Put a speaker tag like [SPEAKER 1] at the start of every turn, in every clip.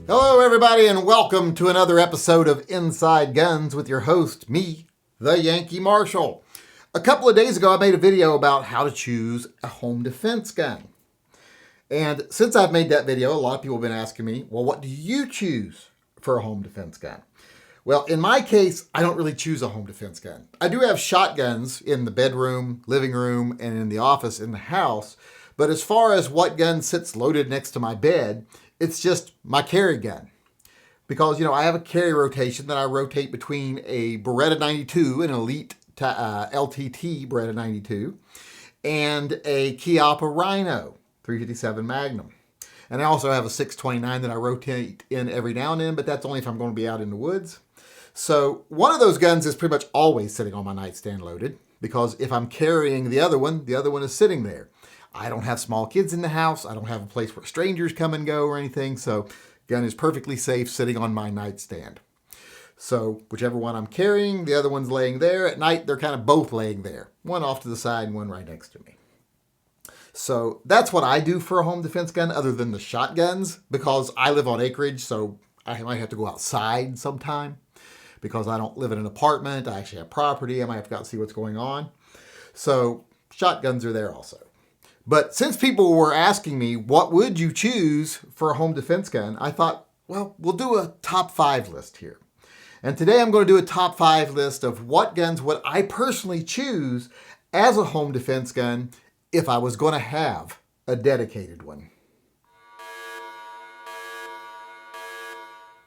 [SPEAKER 1] Hello, everybody, and welcome to another episode of Inside Guns with your host, me, the Yankee Marshal. A couple of days ago, I made a video about how to choose a home defense gun. And since I've made that video, a lot of people have been asking me, well, what do you choose for a home defense gun? Well, in my case, I don't really choose a home defense gun. I do have shotguns in the bedroom, living room, and in the office in the house. But as far as what gun sits loaded next to my bed, it's just my carry gun. Because, I have a carry rotation that I rotate between a Beretta 92, an Elite LTT Beretta 92, and a Chiappa Rhino 357 Magnum. And I also have a 629 that I rotate in every now and then, but that's only if I'm going to be out in the woods. So one of those guns is pretty much always sitting on my nightstand loaded, because if I'm carrying the other one is sitting there. I don't have small kids in the house. I don't have a place where strangers come and go or anything. So gun is perfectly safe sitting on my nightstand. So whichever one I'm carrying, the other one's laying there. At night, they're kind of both laying there. One off to the side and one right next to me. So that's what I do for a home defense gun other than the shotguns, because I live on acreage. So I might have to go outside sometime because I don't live in an apartment. I actually have property. I might have to go out and see what's going on. So shotguns are there also. But since people were asking me, what would you choose for a home defense gun? I thought, well, we'll do a top 5 list here. And today I'm going to do a top 5 list of what guns would I personally choose as a home defense gun if I was going to have a dedicated one.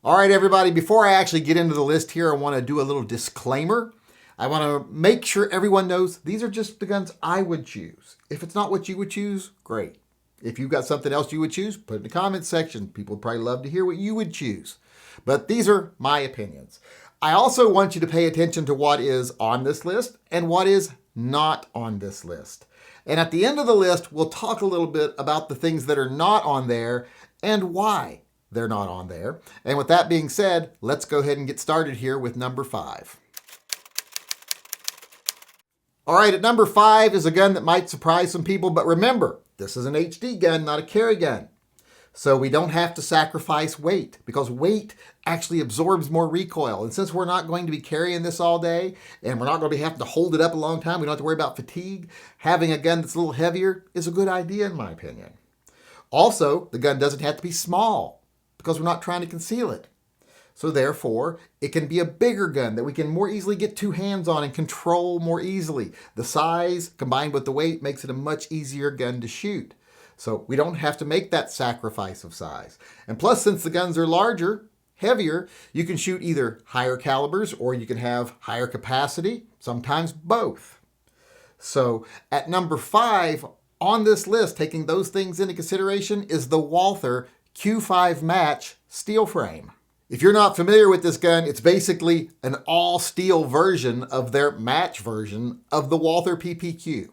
[SPEAKER 1] All right, everybody, before I actually get into the list here, I want to do a little disclaimer. I want to make sure everyone knows these are just the guns I would choose. If it's not what you would choose, great. If you've got something else you would choose, put it in the comments section. People would probably love to hear what you would choose. But these are my opinions. I also want you to pay attention to what is on this list and what is not on this list. And at the end of the list, we'll talk a little bit about the things that are not on there and why they're not on there. And with that being said, let's go ahead and get started here with number 5. All right, at number 5 is a gun that might surprise some people, but remember, this is an HD gun, not a carry gun. So we don't have to sacrifice weight, because weight actually absorbs more recoil. And since we're not going to be carrying this all day, and we're not going to be having to hold it up a long time, we don't have to worry about fatigue, having a gun that's a little heavier is a good idea in my opinion. Also, the gun doesn't have to be small, because we're not trying to conceal it. So therefore, it can be a bigger gun that we can more easily get 2 hands on and control more easily. The size combined with the weight makes it a much easier gun to shoot. So we don't have to make that sacrifice of size. And plus, since the guns are larger, heavier, you can shoot either higher calibers or you can have higher capacity, sometimes both. So at number 5 on this list, taking those things into consideration, is the Walther Q5 Match steel frame. If you're not familiar with this gun, it's basically an all-steel version of their match version of the Walther PPQ.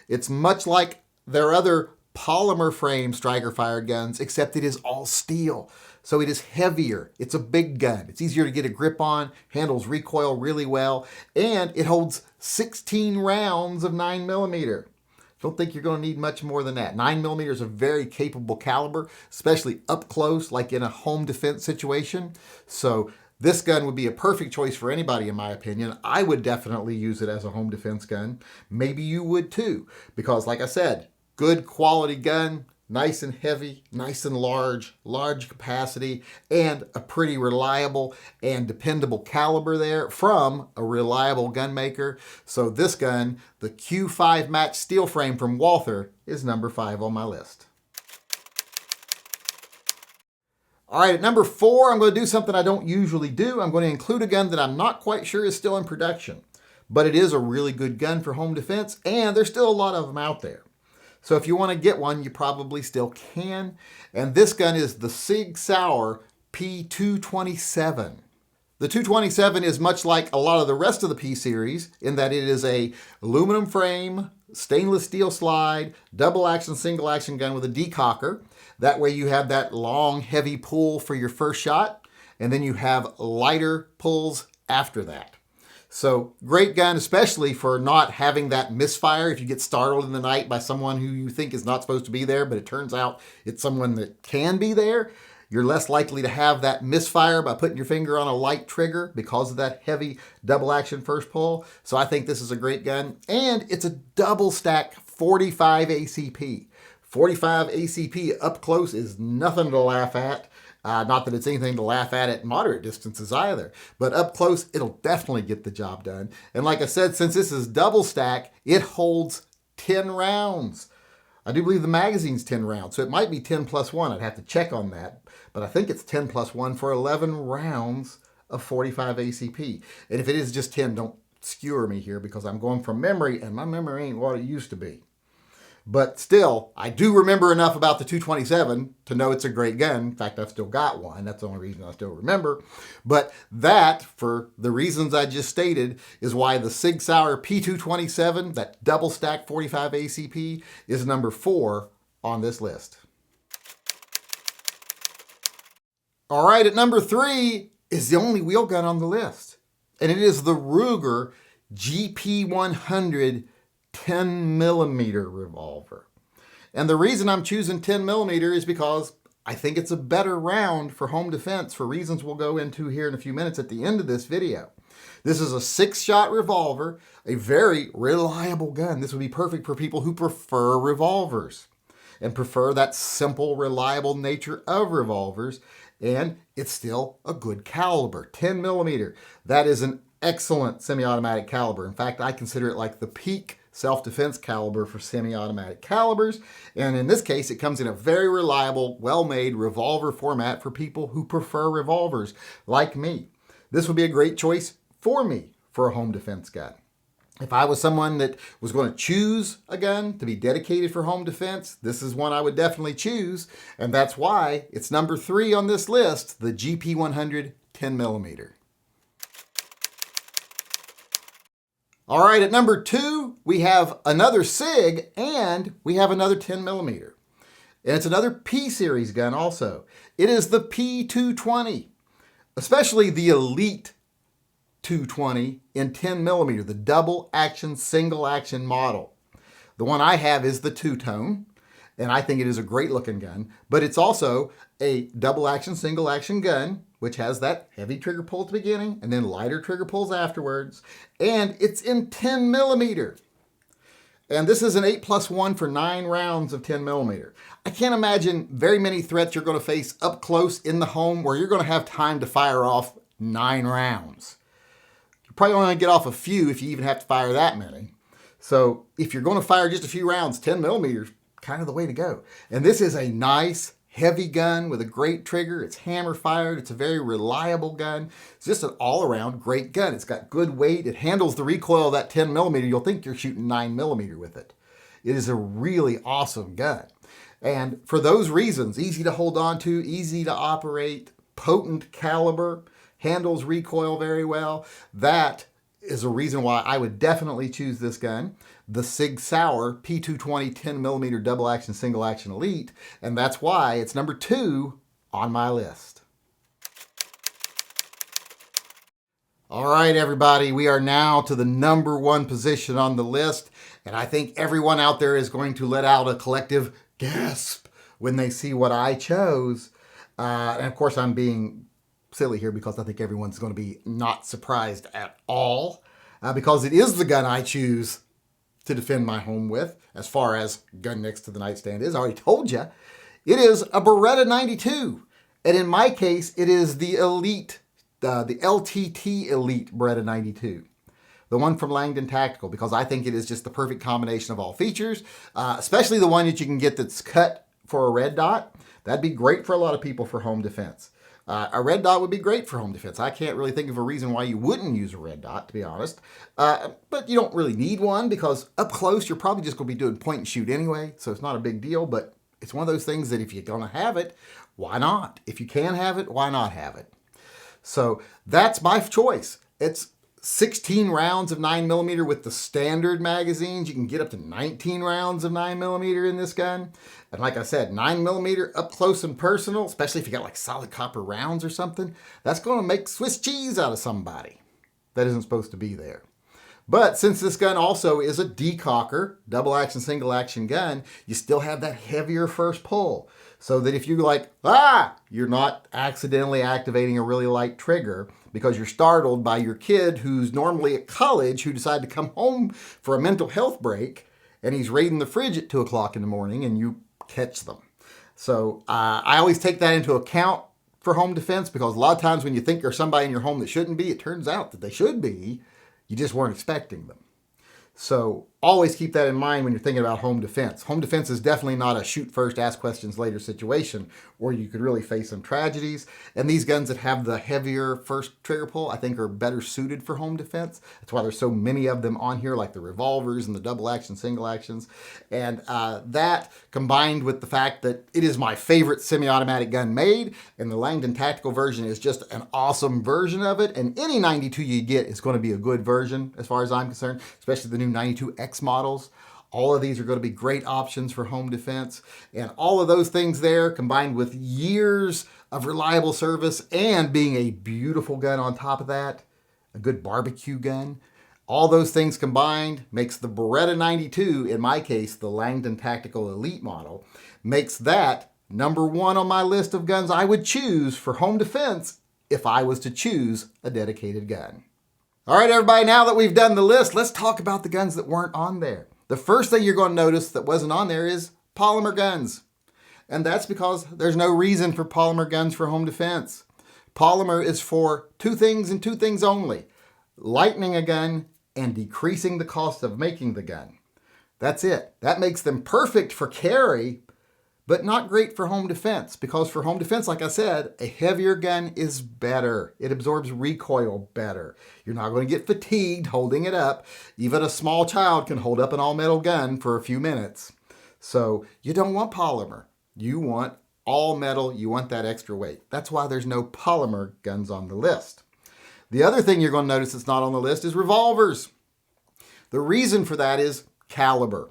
[SPEAKER 1] It's much like their other polymer frame striker fired guns, except it is all steel. So it is heavier. It's a big gun. It's easier to get a grip on, handles recoil really well, and it holds 16 rounds of 9mm. Don't think you're going to need much more than that. 9mm is a very capable caliber, especially up close, like in a home defense situation. So this gun would be a perfect choice for anybody, in my opinion. I would definitely use it as a home defense gun. Maybe you would too, because like I said, good quality gun, nice and heavy, nice and large capacity, and a pretty reliable and dependable caliber there from a reliable gun maker. So this gun, the Q5 Match steel frame from Walther, is number 5 on my list. All right, at number 4, I'm going to do something I don't usually do. I'm going to include a gun that I'm not quite sure is still in production, but it is a really good gun for home defense, and there's still a lot of them out there. So if you want to get one, you probably still can. And this gun is the Sig Sauer P227. The 227 is much like a lot of the rest of the P series in that it is a aluminum frame, stainless steel slide, double action, single action gun with a decocker. That way you have that long, heavy pull for your first shot, and then you have lighter pulls after that. So great gun, especially for not having that misfire if you get startled in the night by someone who you think is not supposed to be there, but it turns out it's someone that can be there. You're less likely to have that misfire by putting your finger on a light trigger because of that heavy double action first pull. So I think this is a great gun. And it's a double stack 45 ACP. 45 ACP up close is nothing to laugh at. Not that it's anything to laugh at moderate distances either. But up close, it'll definitely get the job done. And like I said, since this is double stack, it holds 10 rounds. I do believe the magazine's 10 rounds, so it might be 10 plus 1. I'd have to check on that. But I think it's 10 plus 1 for 11 rounds of 45 ACP. And if it is just 10, don't skewer me here because I'm going from memory, and my memory ain't what it used to be. But still, I do remember enough about the 227 to know it's a great gun. In fact, I've still got one. That's the only reason I still remember. But that, for the reasons I just stated, is why the Sig Sauer P227, that double stack 45 ACP, is number 4 on this list. All right, at number 3 is the only wheel gun on the list. And it is the Ruger GP100 10 millimeter revolver. And the reason I'm choosing 10 millimeter is because I think it's a better round for home defense for reasons we'll go into here in a few minutes at the end of this video. This is a 6-shot revolver, a very reliable gun. This would be perfect for people who prefer revolvers and prefer that simple, reliable nature of revolvers. And it's still a good caliber, 10 millimeter. That is an excellent semi-automatic caliber. In fact, I consider it like the peak self-defense caliber for semi-automatic calibers. And in this case, it comes in a very reliable, well-made revolver format for people who prefer revolvers like me. This would be a great choice for me for a home defense gun. If I was someone that was going to choose a gun to be dedicated for home defense, this is one I would definitely choose. And that's why it's number 3 on this list, the GP100 10 millimeter. All right, at number 2, we have another SIG and we have another 10 millimeter. And it's another P-series gun also. It is the P220, especially the Elite 220 in 10 millimeter, the double action, single action model. The one I have is the two-tone, and I think it is a great looking gun, but it's also a double action, single action gun, which has that heavy trigger pull at the beginning and then lighter trigger pulls afterwards. And it's in 10 millimeter. And this is an 8+1 for 9 rounds of 10 millimeter. I can't imagine very many threats you're going to face up close in the home where you're going to have time to fire off 9 rounds. You probably only get off a few if you even have to fire that many. So if you're going to fire just a few rounds, 10 millimeters, kind of the way to go. And this is a nice, heavy gun with a great trigger. It's hammer fired. It's a very reliable gun. It's just an all-around great gun. It's got good weight. It handles the recoil of that 10 millimeter. You'll think you're shooting 9 millimeter with it. It is a really awesome gun. And for those reasons, easy to hold on to, easy to operate, potent caliber, handles recoil very well. That is a reason why I would definitely choose this gun, the Sig Sauer P220 10 millimeter double action, single action Elite, and that's why it's number 2 on my list. All right, everybody, we are now to the number 1 position on the list, and I think everyone out there is going to let out a collective gasp when they see what I chose. And of course, I'm being silly here because I think everyone's going to be not surprised at all because it is the gun I choose to defend my home with as far as gun next to the nightstand is. I already told you. It is a Beretta 92. And in my case, it is the Elite, the LTT Elite Beretta 92. The one from Langdon Tactical, because I think it is just the perfect combination of all features, especially the one that you can get that's cut for a red dot. That'd be great for a lot of people for home defense. A red dot would be great for home defense. I can't really think of a reason why you wouldn't use a red dot, to be honest. But you don't really need one because up close, you're probably just going to be doing point and shoot anyway. So it's not a big deal, but it's one of those things that if you're going to have it, why not? If you can have it, why not have it? So that's my choice. It's 16 rounds of 9mm with the standard magazines. You can get up to 19 rounds of 9mm in this gun. And like I said, 9mm up close and personal, especially if you got like solid copper rounds or something, that's going to make Swiss cheese out of somebody that isn't supposed to be there. But since this gun also is a decocker, double action, single action gun, you still have that heavier first pull. So that if you're like, you're not accidentally activating a really light trigger because you're startled by your kid who's normally at college who decided to come home for a mental health break and he's raiding the fridge at 2 o'clock in the morning and you catch them. So I always take that into account for home defense because a lot of times when you think there's somebody in your home that shouldn't be, it turns out that they should be. You just weren't expecting them. So always keep that in mind when you're thinking about home defense. Home defense is definitely not a shoot first, ask questions later situation where you could really face some tragedies. And these guns that have the heavier first trigger pull, I think are better suited for home defense. That's why there's so many of them on here, like the revolvers and the double action, single actions. And that combined with the fact that it is my favorite semi-automatic gun made, and the Langdon tactical version is just an awesome version of it. And any 92 you get is going to be a good version as far as I'm concerned, especially the new 92X models. All of these are going to be great options for home defense. And all of those things there, combined with years of reliable service and being a beautiful gun on top of that, a good barbecue gun, all those things combined makes the Beretta 92, in my case, the Langdon Tactical Elite model, makes that number one on my list of guns I would choose for home defense if I was to choose a dedicated gun. All right, everybody, now that we've done the list, let's talk about the guns that weren't on there. The first thing you're going to notice that wasn't on there is polymer guns. And that's because there's no reason for polymer guns for home defense. Polymer is for two things and two things only: lightening a gun and decreasing the cost of making the gun. That's it. That makes them perfect for carry, but not great for home defense, because for home defense, like I said, a heavier gun is better. It absorbs recoil better. You're not going to get fatigued holding it up. Even a small child can hold up an all-metal gun for a few minutes. So you don't want polymer. You want all metal. You want that extra weight. That's why there's no polymer guns on the list. The other thing you're going to notice that's not on the list is revolvers. The reason for that is caliber.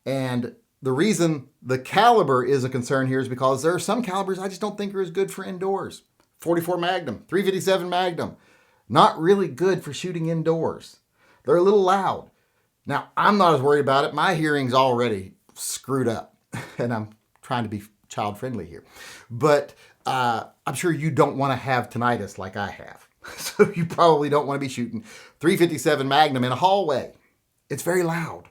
[SPEAKER 1] And the reason the caliber is a concern here is because there are some calibers I just don't think are as good for indoors. 44 Magnum, 357 Magnum, not really good for shooting indoors. They're a little loud. Now, I'm not as worried about it. My hearing's already screwed up, and I'm trying to be child-friendly here. But I'm sure you don't want to have tinnitus like I have. So you probably don't want to be shooting 357 Magnum in a hallway. It's very loud.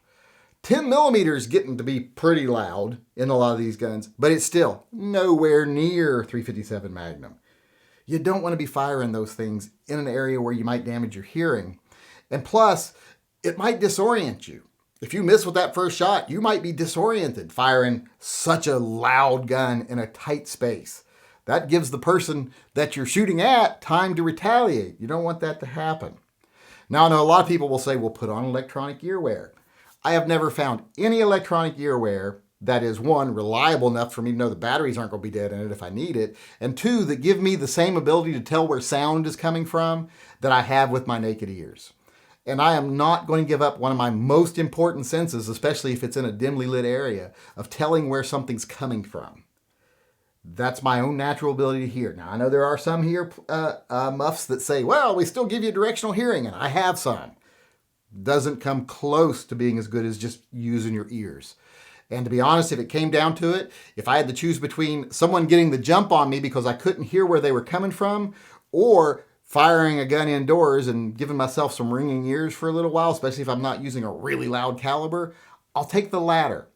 [SPEAKER 1] 10 millimeters getting to be pretty loud in a lot of these guns, but it's still nowhere near 357 Magnum. You don't want to be firing those things in an area where you might damage your hearing. And plus, it might disorient you. If you miss with that first shot, you might be disoriented firing such a loud gun in a tight space. That gives the person that you're shooting at time to retaliate. You don't want that to happen. Now, I know a lot of people will say, well, put on electronic ear wear. I have never found any electronic earwear that is, one, reliable enough for me to know the batteries aren't going to be dead in it if I need it, and two, that give me the same ability to tell where sound is coming from that I have with my naked ears. And I am not going to give up one of my most important senses, especially if it's in a dimly lit area, of telling where something's coming from. That's my own natural ability to hear. Now, I know there are some here muffs that say, well, we still give you directional hearing, and I have some. Doesn't come close to being as good as just using your ears. And to be honest, if it came down to it, if I had to choose between someone getting the jump on me because I couldn't hear where they were coming from, or firing a gun indoors and giving myself some ringing ears for a little while, especially if I'm not using a really loud caliber, I'll take the latter.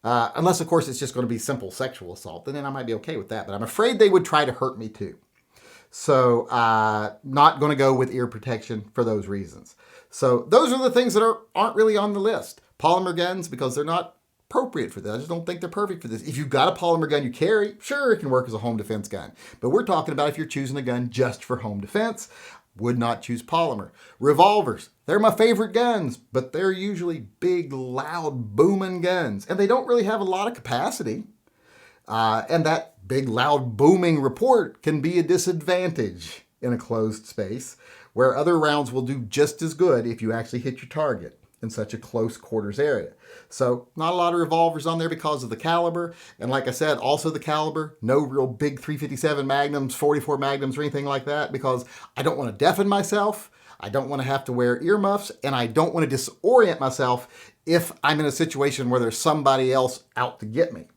[SPEAKER 1] Unless, of course, it's just going to be simple sexual assault, and then I might be okay with that. But I'm afraid they would try to hurt me too. So not going to go with ear protection for those reasons. So those are the things that aren't really on the list. Polymer guns, because they're not appropriate for this. I just don't think they're perfect for this. If you've got a polymer gun you carry, sure, it can work as a home defense gun. But we're talking about if you're choosing a gun just for home defense, would not choose polymer. Revolvers, they're my favorite guns, but they're usually big, loud, booming guns. And they don't really have a lot of capacity. And that big, loud, booming report can be a disadvantage in a closed space, where other rounds will do just as good if you actually hit your target in such a close quarters area. So not a lot of revolvers on there because of the caliber. And like I said, also the caliber, no real big 357 Magnums, 44 Magnums or anything like that, because I don't want to deafen myself. I don't want to have to wear earmuffs, and I don't want to disorient myself if I'm in a situation where there's somebody else out to get me.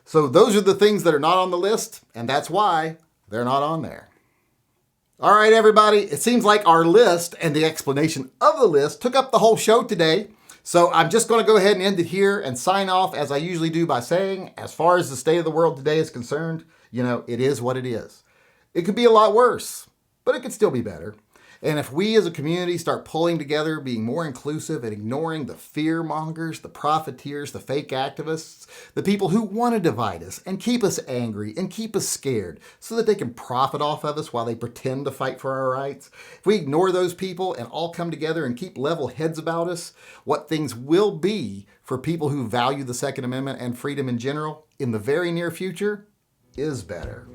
[SPEAKER 1] So those are the things that are not on the list, and that's why they're not on there. All right, everybody, it seems like our list and the explanation of the list took up the whole show today. So I'm just going to go ahead and end it here and sign off as I usually do by saying, as far as the state of the world today is concerned, it is what it is. It could be a lot worse, but it could still be better. And if we as a community start pulling together, being more inclusive and ignoring the fear mongers, the profiteers, the fake activists, the people who want to divide us and keep us angry and keep us scared so that they can profit off of us while they pretend to fight for our rights, if we ignore those people and all come together and keep level heads about us, what things will be for people who value the Second Amendment and freedom in general in the very near future is better.